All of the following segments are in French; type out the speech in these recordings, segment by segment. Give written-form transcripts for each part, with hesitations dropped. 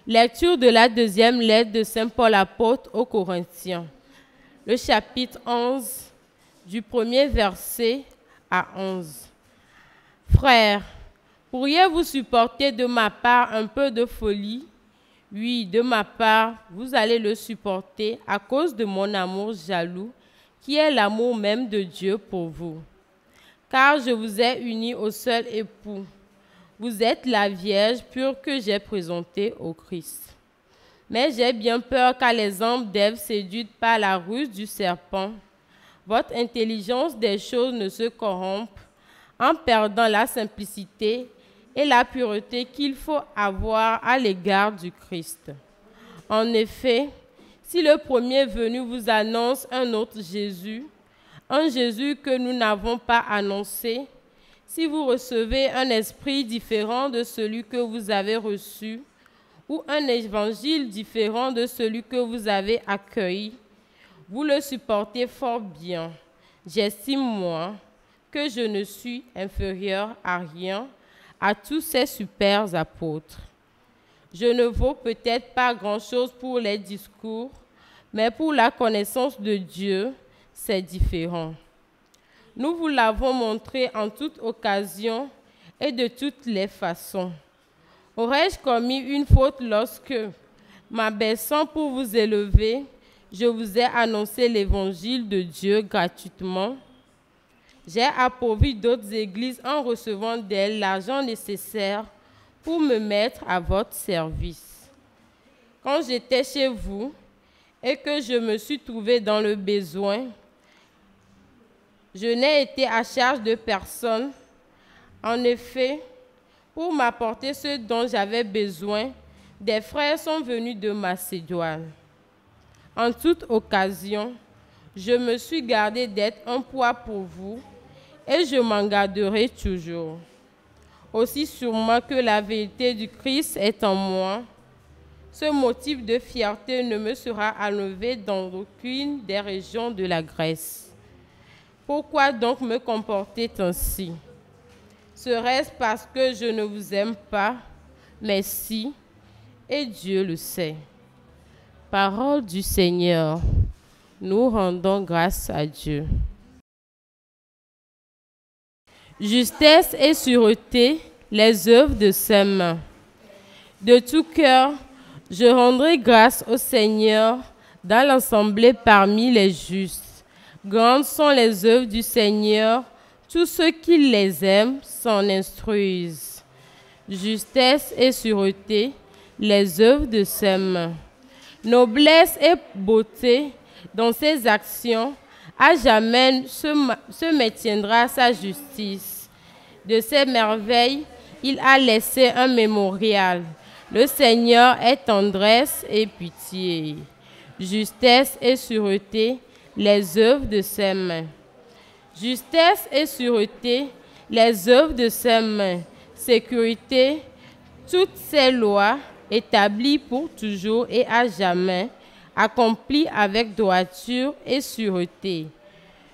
Lecture de la deuxième lettre de Saint Paul apôtre aux Corinthiens. Le chapitre 11, du premier verset à 11. Frères, pourriez-vous supporter de ma part un peu de folie? Oui, de ma part, vous allez le supporter à cause de mon amour jaloux, qui est l'amour même de Dieu pour vous. Car je vous ai unis au seul époux. Vous êtes la Vierge pure que j'ai présentée au Christ. Mais j'ai bien peur qu'à les âmes d'Ève séduites par la ruse du serpent, votre intelligence des choses ne se corrompe en perdant la simplicité et la pureté qu'il faut avoir à l'égard du Christ. En effet, si le premier venu vous annonce un autre Jésus, un Jésus que nous n'avons pas annoncé, si vous recevez un esprit différent de celui que vous avez reçu, ou un évangile différent de celui que vous avez accueilli, vous le supportez fort bien. J'estime, moi, que je ne suis inférieur à rien à tous ces super apôtres. Je ne vaux peut-être pas grand-chose pour les discours, mais pour la connaissance de Dieu, c'est différent. Nous vous l'avons montré en toute occasion et de toutes les façons. Aurais-je commis une faute lorsque, m'abaissant pour vous élever, je vous ai annoncé l'évangile de Dieu gratuitement? J'ai appauvri d'autres églises en recevant d'elles l'argent nécessaire pour me mettre à votre service. Quand j'étais chez vous et que je me suis trouvé dans le besoin, je n'ai été à charge de personne. En effet, pour m'apporter ce dont j'avais besoin, des frères sont venus de Macédoine. En toute occasion, je me suis gardé d'être un poids pour vous et je m'en garderai toujours. Aussi sûrement que la vérité du Christ est en moi, ce motif de fierté ne me sera enlevé dans aucune des régions de la Grèce. Pourquoi donc me comporter ainsi? Serait-ce parce que je ne vous aime pas? Mais si, et Dieu le sait. Parole du Seigneur, nous rendons grâce à Dieu. Justesse et sûreté, les œuvres de ses mains. De tout cœur, je rendrai grâce au Seigneur dans l'assemblée parmi les justes. Grandes sont les œuvres du Seigneur, tous ceux qui les aiment s'en instruisent. Justesse et sûreté, les œuvres de ses mains. Noblesse et beauté dans ses actions, à jamais se maintiendra sa justice. De ses merveilles, il a laissé un mémorial. Le Seigneur est tendresse et pitié. Justesse et sûreté, les œuvres de ses mains. Justesse et sûreté, les œuvres de ses mains. Sécurité, toutes ces lois établies pour toujours et à jamais, accomplies avec droiture et sûreté.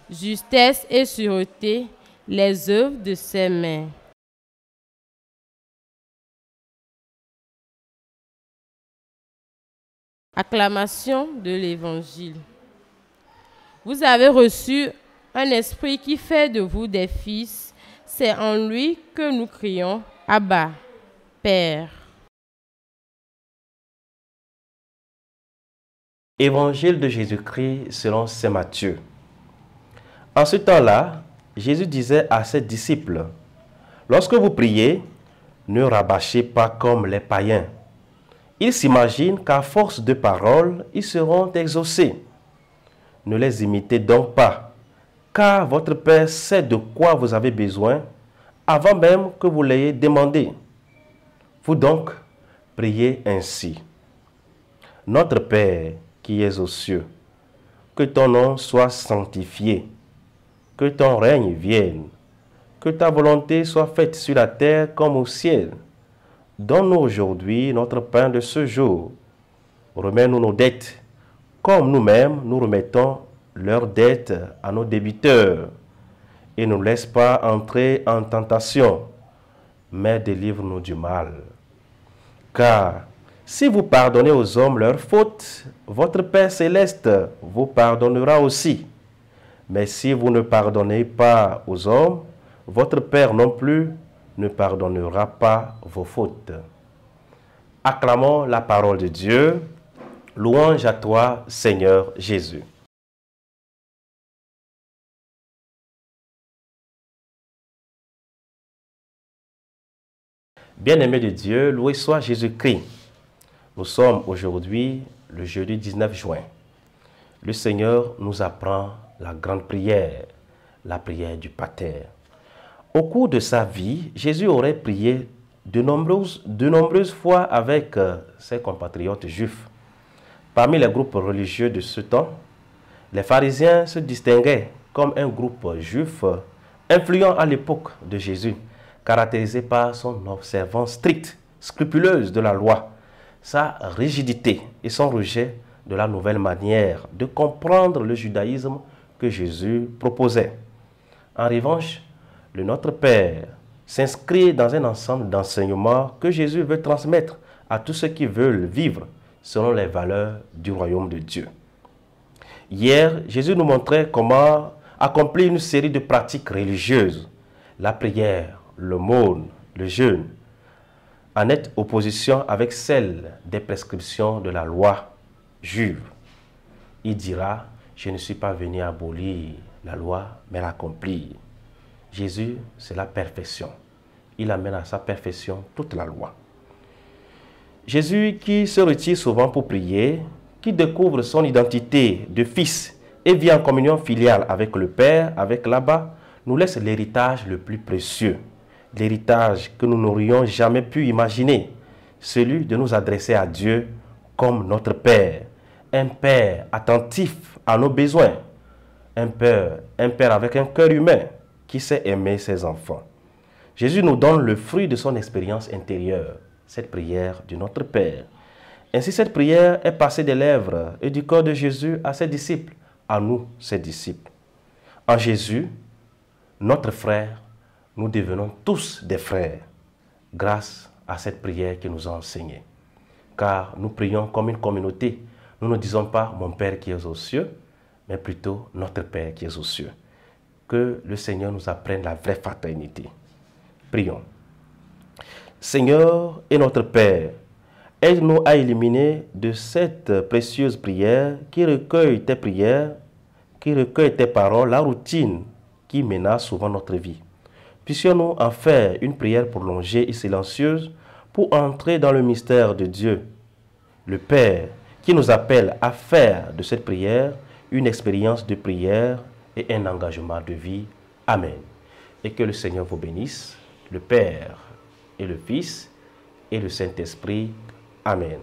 Justesse et sûreté, les œuvres de ses mains. Acclamation de l'Évangile. Vous avez reçu un esprit qui fait de vous des fils. C'est en lui que nous crions « Abba, Père ». Évangile de Jésus-Christ selon saint Matthieu. En ce temps-là, Jésus disait à ses disciples, « Lorsque vous priez, ne rabâchez pas comme les païens. Ils s'imaginent qu'à force de paroles, ils seront exaucés. Ne les imitez donc pas, car votre Père sait de quoi vous avez besoin avant même que vous l'ayez demandé. Vous donc, priez ainsi. Notre Père qui es aux cieux, que ton nom soit sanctifié, que ton règne vienne, que ta volonté soit faite sur la terre comme au ciel. Donne-nous aujourd'hui notre pain de ce jour. Remets-nous nos dettes, comme nous-mêmes nous remettons leurs dettes à nos débiteurs. Et ne nous laisse pas entrer en tentation, mais délivre-nous du mal. Car Si vous pardonnez aux hommes leurs fautes, votre Père céleste vous pardonnera aussi. Mais si vous ne pardonnez pas aux hommes, votre Père non plus ne pardonnera pas vos fautes. Acclamons la parole de Dieu. Louange à toi, Seigneur Jésus. Bien-aimés de Dieu, loué soit Jésus-Christ. Nous sommes aujourd'hui le jeudi 19 juin. Le Seigneur nous apprend la grande prière, la prière du Pater. Au cours de sa vie, Jésus aurait prié de nombreuses fois avec ses compatriotes juifs. Parmi les groupes religieux de ce temps, les pharisiens se distinguaient comme un groupe juif influent à l'époque de Jésus, caractérisé par son observance stricte, scrupuleuse de la loi, sa rigidité et son rejet de la nouvelle manière de comprendre le judaïsme que Jésus proposait. En revanche, le Notre Père s'inscrit dans un ensemble d'enseignements que Jésus veut transmettre à tous ceux qui veulent vivre selon les valeurs du royaume de Dieu. Hier, Jésus nous montrait comment accomplir une série de pratiques religieuses, la prière, l'aumône, le jeûne, en nette opposition avec celle des prescriptions de la loi juive. Il dira, je ne suis pas venu abolir la loi, mais l'accomplir. Jésus, c'est la perfection. Il amène à sa perfection toute la loi. Jésus qui se retire souvent pour prier, qui découvre son identité de fils et vit en communion filiale avec le Père, avec l'Abba, nous laisse l'héritage le plus précieux. L'héritage que nous n'aurions jamais pu imaginer, celui de nous adresser à Dieu comme notre Père, un Père attentif à nos besoins, un Père avec un cœur humain qui sait aimer ses enfants. Jésus nous donne le fruit de son expérience intérieure, cette prière de notre Père. Ainsi, cette prière est passée des lèvres et du corps de Jésus à ses disciples, à nous, ses disciples. En Jésus, notre frère, nous devenons tous des frères grâce à cette prière qu'il nous a enseignée. Car nous prions comme une communauté. Nous ne disons pas « mon Père qui est aux cieux », mais plutôt « notre Père qui est aux cieux ». Que le Seigneur nous apprenne la vraie fraternité. Prions. Seigneur et notre Père, aide-nous à éliminer de cette précieuse prière qui recueille tes prières, qui recueille tes paroles, la routine qui menace souvent notre vie. Puissions-nous en faire une prière prolongée et silencieuse pour entrer dans le mystère de Dieu, le Père, qui nous appelle à faire de cette prière une expérience de prière et un engagement de vie. Amen. Et que le Seigneur vous bénisse, le Père et le Fils et le Saint-Esprit. Amen.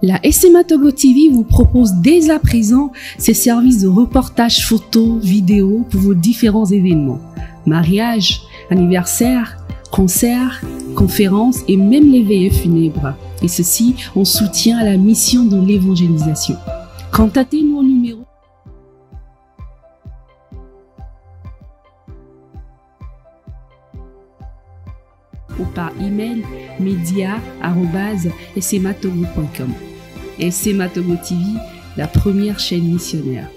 La SMA Togo TV vous propose dès à présent ses services de reportage photo, vidéo pour vos différents événements. Mariage, anniversaire, concerts, conférences et même les veillées funèbres. Et ceci en soutien à la mission de l'évangélisation. Contactez-nous au numéro ou par email media@smatogo.com. SMA Togo TV, la première chaîne missionnaire.